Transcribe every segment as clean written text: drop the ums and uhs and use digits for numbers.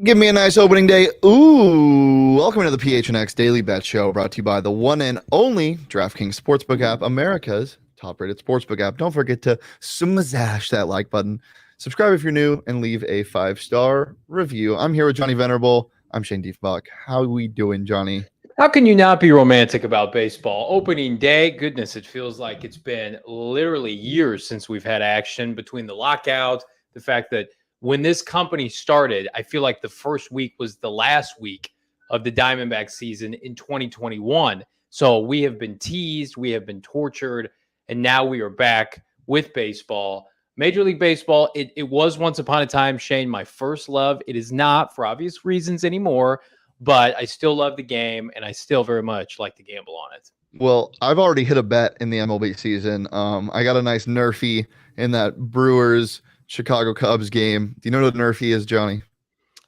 Give me a nice opening day. Ooh, welcome to the PHNX Daily Bet Show, brought to you by the one and only DraftKings Sportsbook app, America's top-rated sportsbook app. Don't forget to smash that like button, subscribe if you're new, and leave a 5-star review. I'm here with Johnny Venerable. I'm Shane Diefbach. How are we doing, Johnny? How can you not be romantic about baseball? Opening day, goodness, it feels like it's been literally years since we've had action between the lockout, the fact that when this company started, I feel like the first week was the last week of the Diamondbacks season in 2021. So we have been teased, we have been tortured, and now we are back with baseball. Major League Baseball, it was once upon a time, Shane, my first love. It is not for obvious reasons anymore, but I still love the game, and I still very much like to gamble on it. Well, I've already hit a bet in the MLB season. I got a nice nerfy in that Brewers Chicago Cubs game. Do you know what a nerfy is, Johnny?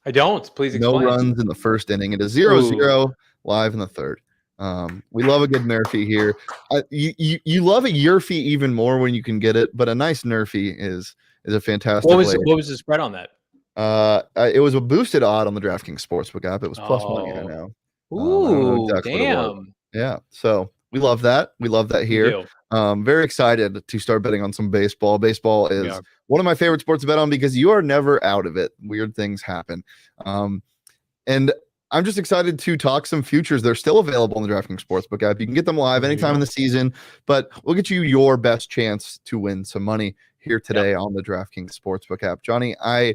I don't. Please explain. No runs in the first inning. It is 0-0 live in the third. We love a good nerfy here. You love a yerfy even more when you can get it, but a nice nerfy is a fantastic. What was the spread on that? It was a boosted odd on the DraftKings Sportsbook app. It was plus money right now. Ooh, damn. Yeah. So we love that. We love that here. Very excited to start betting on some baseball. Baseball is one of my favorite sports to bet on because you are never out of it. Weird things happen. And I'm just excited to talk some futures. They're still available on the DraftKings Sportsbook app. You can get them live anytime in the season, but we'll get you your best chance to win some money here today on the DraftKings Sportsbook app. Johnny, I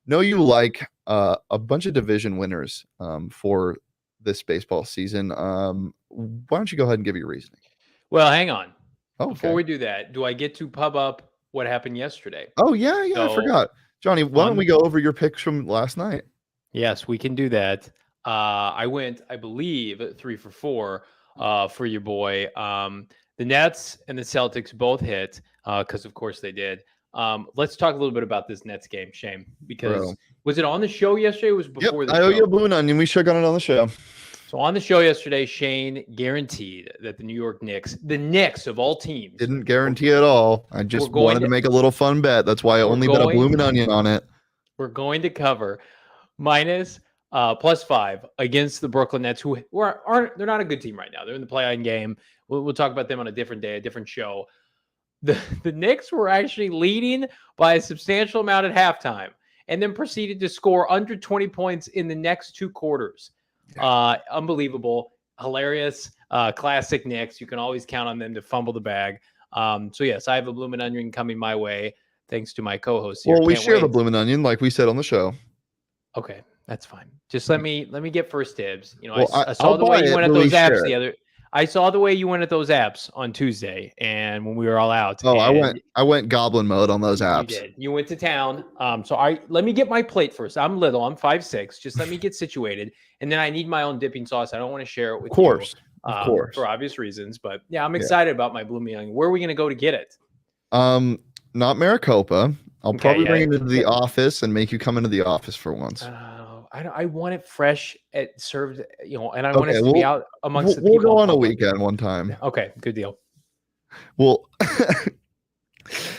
know you like a bunch of division winners for this baseball season. Why don't you go ahead and give your reasoning? Well, hang on. Okay. Before we do that, do I get to pub up what happened yesterday? Oh, yeah, I forgot. Johnny, why don't we go over your picks from last night? Yes, we can do that. I went, I believe, 3 for 4 for your boy. The Nets and the Celtics both hit because, of course, they did. Let's talk a little bit about this Nets game, Shane, because was it on the show yesterday? It was before the show. I owe you a Blue Onion. We should have got it on the show. So on the show yesterday, Shane guaranteed that the New York Knicks, the Knicks of all teams. Didn't guarantee at all. I just wanted to make a little fun bet. That's why I only bet a Bloomin' Onion on it. We're going to cover minus +5 against the Brooklyn Nets, who they're not a good team right now. They're in the play-in game. We'll talk about them on a different day, a different show. The Knicks were actually leading by a substantial amount at halftime and then proceeded to score under 20 points in the next 2 quarters. Unbelievable, hilarious, classic Knicks. You can always count on them to fumble the bag. So yes, I have a Bloomin' Onion coming my way, thanks to my co-host here. Well, we share the Bloomin' Onion, like we said on the show. Okay, that's fine. Just let me get first dibs. You know, I saw the way you went at those apps I saw the way you went at those apps on Tuesday, and when we were all out. Oh, I went goblin mode on those apps. You did. You went to town. So let me get my plate first. I'm little. I'm 5'6". Just let me get situated, and then I need my own dipping sauce. I don't want to share it with you. Of course, for obvious reasons. But yeah, I'm excited about my Blue Onion. Where are we going to go to get it? Not Maricopa. I'll probably bring it into the office and make you come into the office for once. I want it fresh, served, and I want it to be out amongst the people. We'll go on a weekend one time. Okay, good deal. Well,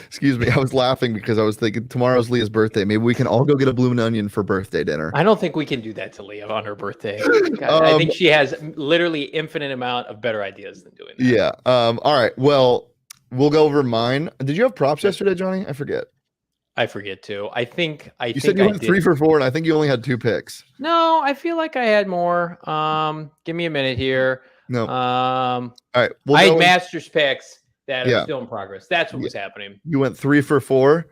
excuse me. I was laughing because I was thinking tomorrow's Leah's birthday. Maybe we can all go get a Bloomin' Onion for birthday dinner. I don't think we can do that to Leah on her birthday. I think she has literally infinite amount of better ideas than doing that. Yeah. All right. Well, we'll go over mine. Did you have props yesterday, Johnny? I forget. I forget too. I think you said you went 3 for 4, and I think you only had 2 picks. No, I feel like I had more. Give me a minute here. No. All right. I had Masters picks that are still in progress. That's what was happening. You went 3 for 4.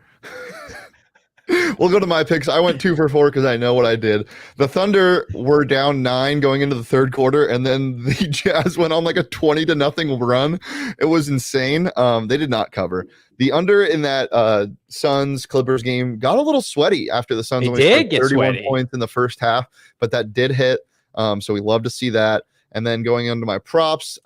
We'll go to my picks. I went 2 for 4 because I know what I did. The Thunder were down 9 going into the third quarter, and then the Jazz went on like a 20-0 run. It was insane. They did not cover. The under in that Suns Clippers game got a little sweaty after the Suns only scored 31 points in the first half, but that did hit. So we love to see that. And then going into my props,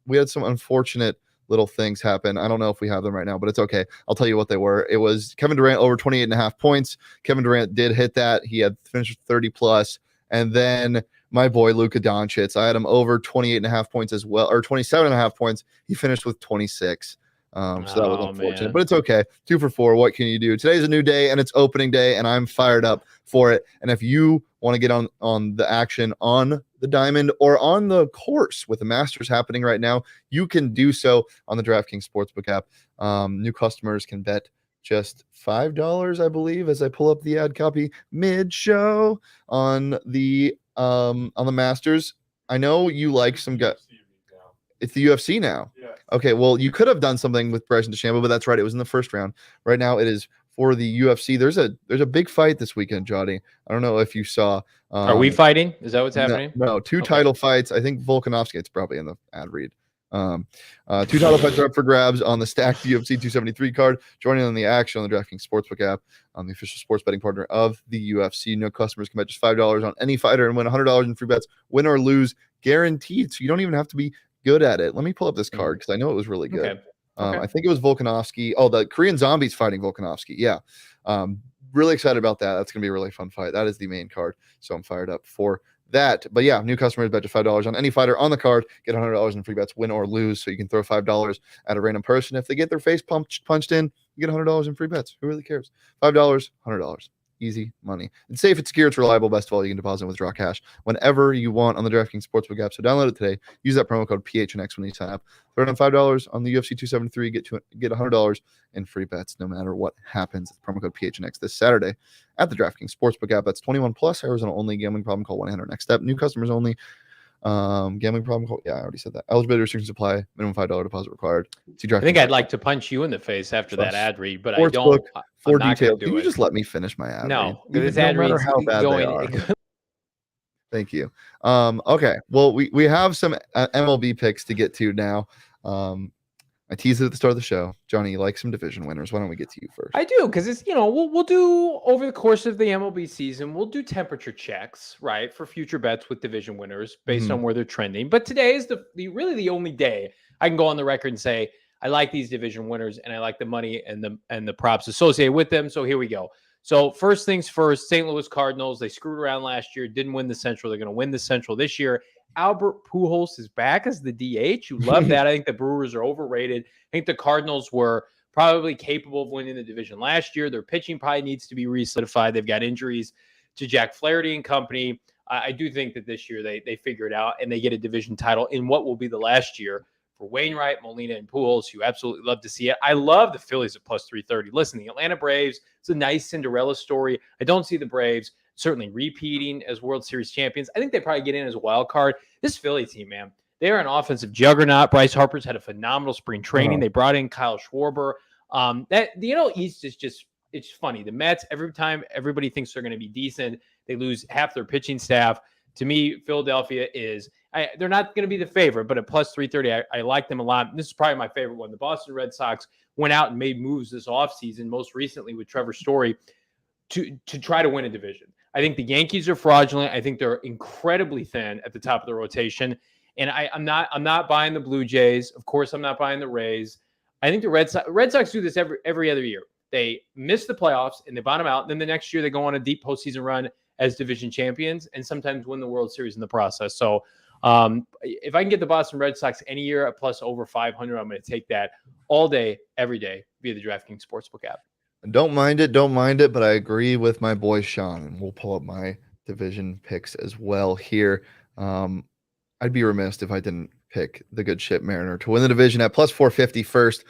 we had some unfortunate little things happen. I don't know if we have them right now, but it's okay. I'll tell you what they were. It was Kevin Durant over 28.5 points. Kevin Durant did hit that. He had finished 30 plus. And then my boy, Luka Doncic, I had him over 28.5 points as well, or 27.5 points. He finished with 26. So that was unfortunate, but it's okay. 2 for 4. What can you do? Today's a new day and it's opening day and I'm fired up for it. And if you want to get on the action on the diamond or on the course with the Masters happening right now, you can do so on the DraftKings Sportsbook app. New customers can bet just $5, I believe, as I pull up the ad copy mid-show on the Masters. I know you like some guys. It's the UFC now. Yeah. Okay, well, you could have done something with Bryson DeChambeau, but that's right. It was in the first round. Right now, it is for the UFC. There's a big fight this weekend, Jody. I don't know if you saw. Are we fighting? Is that what's happening? No, 2 title fights. I think Volkanovski. It's probably in the ad read. 2 title fights are up for grabs on the stacked UFC 273 card. Joining on the action on the DraftKings Sportsbook app, on the official sports betting partner of the UFC. No customers can bet just $5 on any fighter and win $100 in free bets, win or lose, guaranteed. So you don't even have to be good at it. Let me pull up this card because I know it was really good. Okay. I think it was Volkanovski. Oh, the Korean Zombies fighting Volkanovski. Yeah. Really excited about that. That's going to be a really fun fight. That is the main card. So I'm fired up for that. But yeah, new customers bet just $5 on any fighter on the card, get $100 in free bets, win or lose. So you can throw $5 at a random person. If they get their face punched in, you get $100 in free bets. Who really cares? $5, $100. Easy money. It's safe, it's secure, it's reliable. Best of all, you can deposit and withdraw cash whenever you want on the DraftKings Sportsbook app. So download it today. Use that promo code PHNX when you sign up. Throw down $5 on the UFC 273. Get $100 in free bets no matter what happens. Promo code PHNX this Saturday at the DraftKings Sportsbook app. That's 21 plus. Arizona only. Gambling problem? Call 1-800-NEXT STEP. New customers only. Gambling problem? Call. Yeah, I already said that. Eligibility restrictions apply. Minimum $5 deposit required. I think I'd like to punch you in the face after that ad read, but I don't. For details, can you just let me finish my ad? No, this ad read how bad they are. Thank you. Okay. Well, we have some MLB picks to get to now. I teased it at the start of the show. Johnny, you like some division winners. Why don't we get to you first? I do, because it's, we'll do over the course of the MLB season, we'll do temperature checks, right, for future bets with division winners based on where they're trending. But today is really the only day I can go on the record and say I like these division winners and I like the money and the props associated with them. So here we go. So first things first, St. Louis Cardinals, they screwed around last year, didn't win the Central. They're going to win the Central this year. Albert Pujols is back as the DH. You love that. I think the Brewers are overrated. I think the Cardinals were probably capable of winning the division last year. Their pitching probably needs to be re-solidified. They've got injuries to Jack Flaherty and company. I do think that this year they figure it out and they get a division title in what will be the last year for Wainwright, Molina, and Pujols. You absolutely love to see it. I love the Phillies at plus 330. Listen, the Atlanta Braves, it's a nice Cinderella story. I don't see the Braves certainly repeating as World Series champions. I think they probably get in as a wild card. This Philly team, man, they are an offensive juggernaut. Bryce Harper's had a phenomenal spring training. They brought in Kyle Schwarber. That the NL East is just, it's funny. The Mets, every time everybody thinks they're going to be decent, they lose half their pitching staff. To me, Philadelphia is, they're not going to be the favorite, but at plus 330, I like them a lot. This is probably my favorite one. The Boston Red Sox went out and made moves this offseason, most recently with Trevor Story, to try to win a division. I think the Yankees are fraudulent. I think they're incredibly thin at the top of the rotation. And I'm not buying the Blue Jays. Of course, I'm not buying the Rays. I think the Red Sox do this every other year. They miss the playoffs and they bottom out. And then the next year they go on a deep postseason run as division champions and sometimes win the World Series in the process. So if I can get the Boston Red Sox any year at plus over 500, I'm going to take that all day, every day via the DraftKings Sportsbook app. Don't mind it, but I agree with my boy Sean, and we'll pull up my division picks as well here. I'd be remiss if I didn't pick the good ship Mariner to win the division at plus 450 first.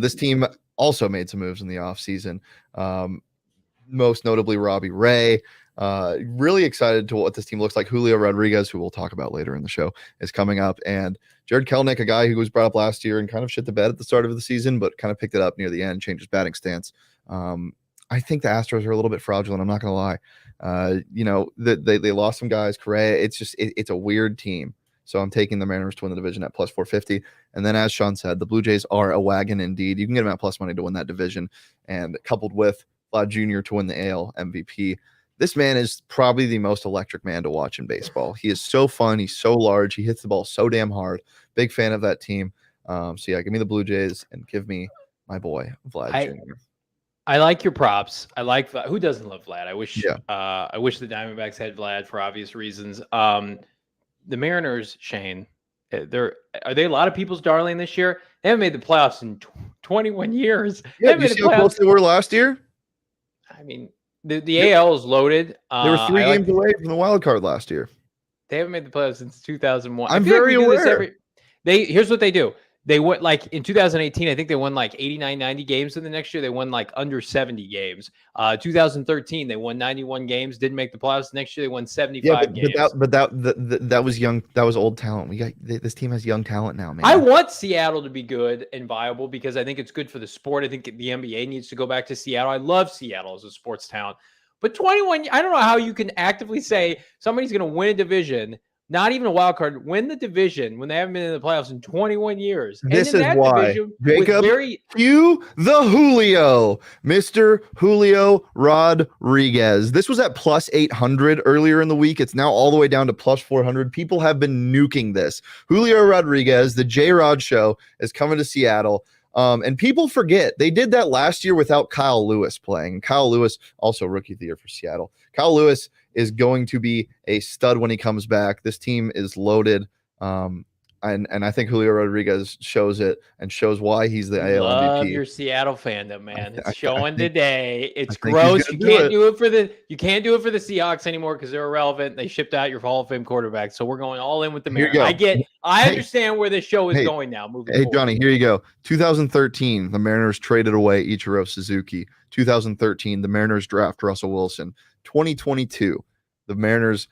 This team also made some moves in the offseason, most notably Robbie Ray. Really excited to what this team looks like. Julio Rodriguez, who we'll talk about later in the show, is coming up, and Jared Kelenic, a guy who was brought up last year and kind of shit the bed at the start of the season, but kind of picked it up near the end, changed his batting stance. I think the Astros are a little bit fraudulent. I'm not going to lie. They lost some guys. Correa. It's just it's a weird team. So I'm taking the Mariners to win the division at plus 450. And then, as Sean said, the Blue Jays are a wagon indeed. You can get them at plus money to win that division. And coupled with Vlad Jr. to win the AL MVP, this man is probably the most electric man to watch in baseball. He is so fun. He's so large. He hits the ball so damn hard. Big fan of that team. So yeah, give me the Blue Jays and give me my boy Vlad Jr. I like your props. I like who doesn't love Vlad. I wish the Diamondbacks had Vlad for obvious reasons. The Mariners, Shane, are they a lot of people's darling this year? They haven't made the playoffs in 21 years. Yeah, you see how close they were last year? I mean, the AL is loaded. They were 3 games away from the wild card last year. They haven't made the playoffs since 2001. I'm very aware. Here's what they do. They went like in 2018, I think they won like 89, 90 games. And the next year they won like under 70 games. 2013, they won 91 games, didn't make the playoffs. Next year they won 75 games. But that was young. That was old talent. This team has young talent now, man. I want Seattle to be good and viable because I think it's good for the sport. I think the NBA needs to go back to Seattle. I love Seattle as a sports town. But 21, I don't know how you can actively say somebody's going to win a division, not even a wild card, win the division when they haven't been in the playoffs in 21 years. This is why, Jacob, cue the Julio, Mr. Julio Rodriguez. This was at plus 800 earlier in the week. It's now all the way down to plus 400. People have been nuking this. Julio Rodriguez, the J-Rod show, is coming to Seattle. And people forget they did that last year without Kyle Lewis playing. Kyle Lewis, also rookie of the year for Seattle. Kyle Lewis is going to be a stud when he comes back. This team is loaded. And I think Julio Rodriguez shows it and shows why he's the AL MVP. Love your Seattle fandom, man. It's showing today. It's gross. You can't do it for the Seahawks anymore because they're irrelevant. They shipped out your Hall of Fame quarterback. So we're going all in with the Mariners. I understand where this show is going now. Moving forward. Johnny, here you go. 2013, the Mariners traded away Ichiro Suzuki. 2013, the Mariners draft Russell Wilson. 2022, the Mariners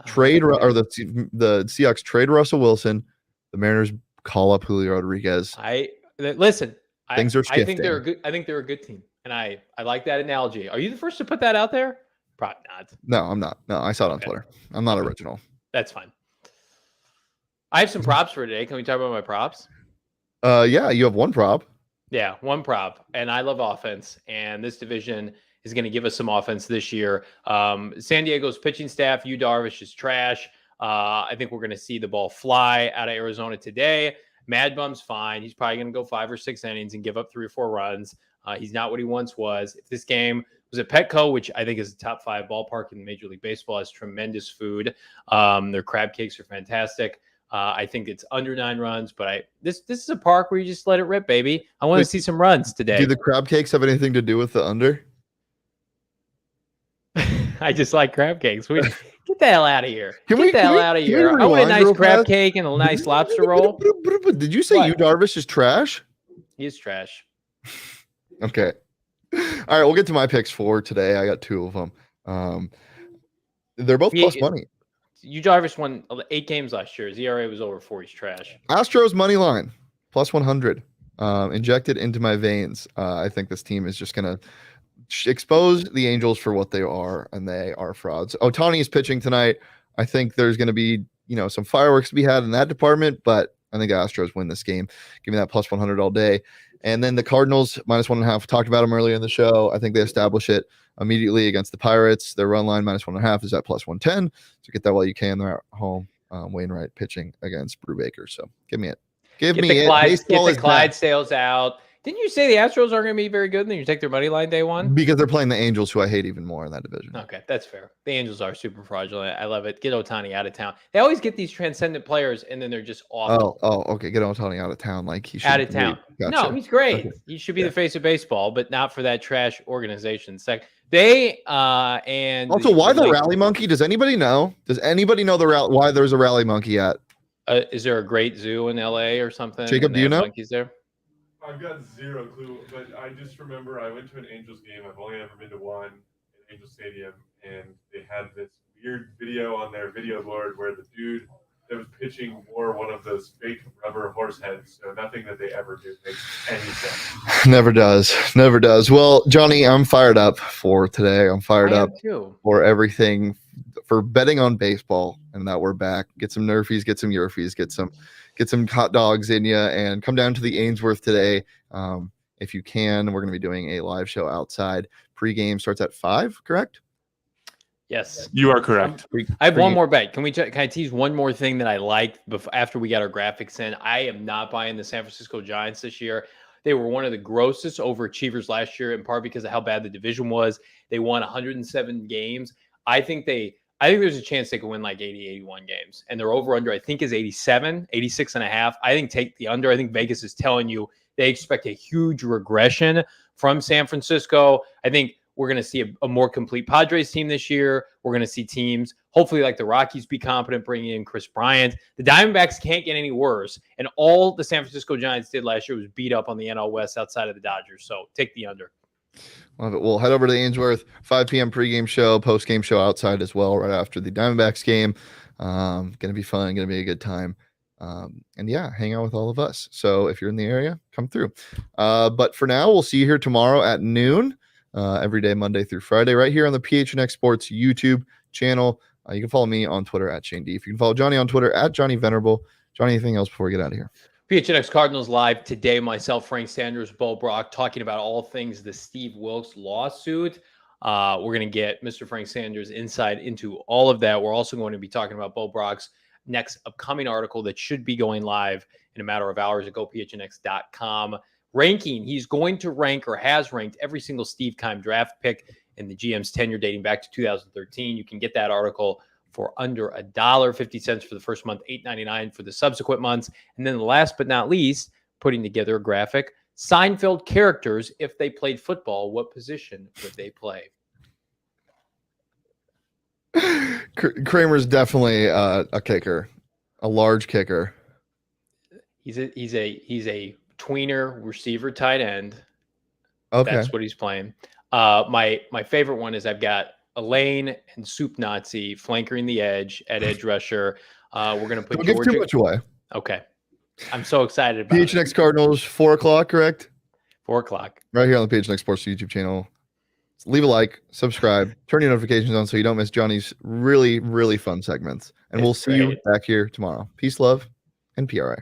trade or the Seahawks trade Russell Wilson. The Mariners call up Julio Rodriguez. Things are shifting. I think they're a good team, and I like that analogy. Are you the first to put that out there? Probably not. No, I'm not. No, I saw it on Twitter. I'm not original. That's fine. I have some props for today. Can we talk about my props? Yeah, you have one prop. Yeah, one prop, and I love offense, and this division is going to give us some offense this year. San Diego's pitching staff, Yu Darvish is trash. I think we're going to see the ball fly out of Arizona today. Mad Bum's fine. He's probably going to go 5 or 6 innings and give up 3 or 4 runs. He's not what he once was. If this game was at Petco, which I think is a top 5 ballpark in Major League Baseball, has tremendous food. Their crab cakes are fantastic. I think it's under 9 runs, but this is a park where you just let it rip, baby. I want to see some runs today. Do the crab cakes have anything to do with the under? I just like crab cakes. Get the hell out of here. Get the hell out of here. I want a nice crab cake and a nice lobster roll. Did you say Yu Darvish is trash? He is trash. Okay. All right, we'll get to my picks for today. I got 2 of them. They're both plus money. Yu Darvish won 8 games last year. His ERA was over 4. He's trash. Astros money line, plus 100. Injected into my veins. I think this team is just going to expose the Angels for what they are, and they are frauds. Ohtani is pitching tonight. I think there's going to be, some fireworks to be had in that department, but I think Astros win this game. Give me that plus 100 all day. And then the Cardinals, minus 1.5. Talked about them earlier in the show. I think they establish it immediately against the Pirates. Their run line, minus 1.5, is at plus 110. So get that while you can. They're at home. Wainwright pitching against Brubaker. So give me it. Get the Clydesdales out. Didn't you say the Astros are going to be very good and then you take their money line day one? Because they're playing the Angels, who I hate even more in that division. Okay, that's fair. The Angels are super fraudulent. I love it. Get Ohtani out of town. They always get these transcendent players and then they're just awful. Okay. Get Ohtani out of town. Like he should. Out of town. Gotcha. No, he's great. Okay. He should be the face of baseball, but not for that trash organization. They and also why the rally monkey? Does anybody know? Does anybody know why there's a rally monkey at? Is there a great zoo in LA or something? Jacob, do you know? Monkeys there? I've got zero clue, but I just remember I went to an Angels game. I've only ever been to one in Angel Stadium, and they had this weird video on their video board where the dude pitching wore one of those fake rubber horse heads. So nothing that they ever do makes any sense. Never does. Well, Johnny, I'm fired up for today. I'm fired up for everything, for betting on baseball, and that we're back. Get some Nerfies, get some Yerfies, get some hot dogs in you, and come down to the Ainsworth today. If you can, we're going to be doing a live show outside. Pre-game starts at 5, correct? Yes, you are correct. I have one more bet. Can I tease one more thing that I liked after we got our graphics in? I am not buying the San Francisco Giants this year. They were one of the grossest overachievers last year, in part because of how bad the division was. They won 107 games. I think there's a chance they could win like 80, 81 games. And their over-under, I think, is 87, 86 and a half. I think take the under. I think Vegas is telling you they expect a huge regression from San Francisco. I think we're going to see a more complete Padres team this year. We're going to see teams, hopefully like the Rockies, be competent, bringing in Chris Bryant. The Diamondbacks can't get any worse. And all the San Francisco Giants did last year was beat up on the NL West outside of the Dodgers. So take the under. Love it. We'll head over to the Ainsworth, 5 p.m. pregame show, postgame show outside as well, right after the Diamondbacks game. Going to be fun. Going to be a good time. And yeah, hang out with all of us. So if you're in the area, come through. But for now, we'll see you here tomorrow at noon. Every day, Monday through Friday, right here on the PHNX Sports YouTube channel. You can follow me on Twitter at Shane D. If you can follow Johnny on Twitter at Johnny Venerable. Johnny, anything else before we get out of here? PHNX Cardinals live today. Myself, Frank Sanders, Bo Brock, talking about all things the Steve Wilkes lawsuit. We're going to get Mr. Frank Sanders' insight into all of that. We're also going to be talking about Bo Brock's next upcoming article that should be going live in a matter of hours at gophnx.com. Ranking, he's going to rank or has ranked every single Steve Keim draft pick in the GM's tenure dating back to 2013. You can get that article for under $1.50 for the first month, $8.99 for the subsequent months. And then last but not least, putting together a graphic, Seinfeld characters, if they played football, what position would they play? Kramer's definitely a kicker, a large kicker. He's a tweener receiver tight end. Okay. That's what he's playing. My favorite one is I've got Elaine and Soup Nazi flankering the edge at edge rusher. We're going to put Don't give too much away. Okay. I'm so excited about PHNX Cardinals, 4 o'clock, correct? 4 o'clock. Right here on the PHNX Sports YouTube channel. Leave a like, subscribe, turn your notifications on so you don't miss Johnny's really, really fun segments. And we'll see you back here tomorrow. Peace, love, and PRA.